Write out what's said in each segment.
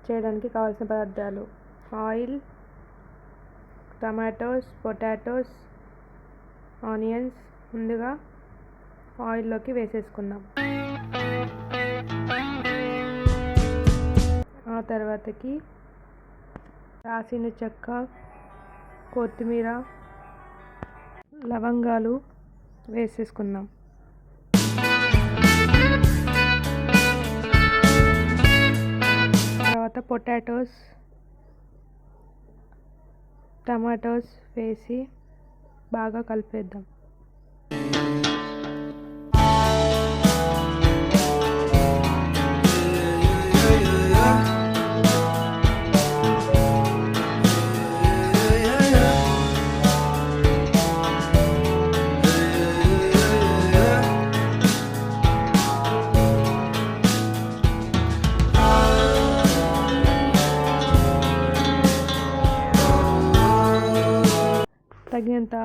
చేయడానికి కావాల్సిన పదార్థాలు: ఆయిల్, టమాటోస్, పొటాటోస్, ఆనియన్స్. ముందుగా ఆయిల్లోకి వేసేసుకుందాం. ఆ తర్వాతకి దాల్చిన చెక్క, కొత్తిమీర, లవంగాలు వేసేసుకుందాం. తర్వాత పొటాటోస్, టమాటోస్ వేసి బాగా కలిపేద్దాం. తగినంత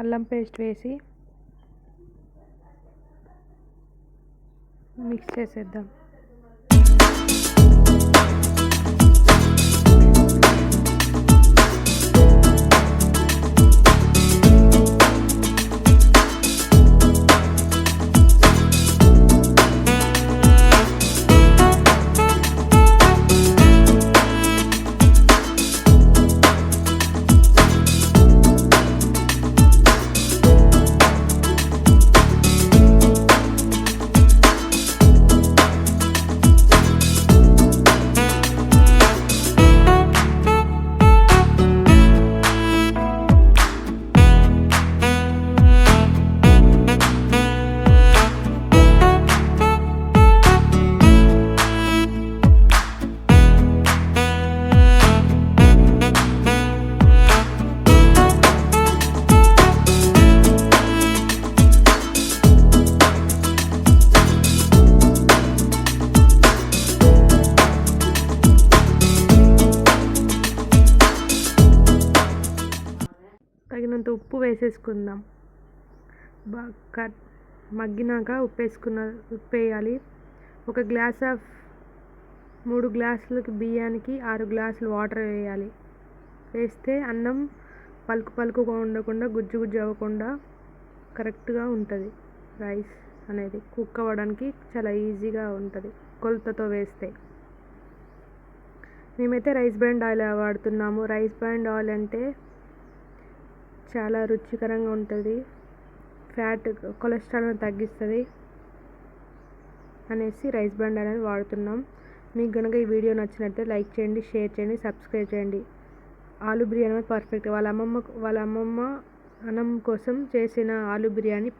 అల్లం పేస్ట్ వేసి మిక్స్ చేసేద్దాం. తగినంత ఉప్పు వేసేసుకుందాం. బాగా మగ్గినాక ఉప్పు వేయాలి. 3 గ్లాసులకి బియ్యానికి 6 గ్లాసులు వాటర్ వేయాలి. వేస్తే అన్నం పలుకుగా ఉండకుండా, గుజ్జు అవ్వకుండా కరెక్ట్గా ఉంటుంది. రైస్ అనేది కుక్ అవ్వడానికి చాలా ఈజీగా ఉంటుంది కొలతతో వేస్తే. మేమైతే రైస్ బ్రాండ్ ఆయిల్ వాడుతున్నాము. రైస్ బ్రాండ్ ఆయిల్ అంటే చాలా రుచికరంగా ఉంటుంది, కొలెస్ట్రాల్ని తగ్గిస్తుంది అనేసి రైస్ బ్రాండ్ అనేది వాడుతున్నాం. మీకు కనుక ఈ వీడియో నచ్చినట్లయితే లైక్ చేయండి, షేర్ చేయండి, సబ్స్క్రైబ్ చేయండి. ఆలు బిర్యానీ పర్ఫెక్ట్. వాళ్ళ అమ్మమ్మ అన్నం కోసం చేసిన ఆలు బిర్యానీ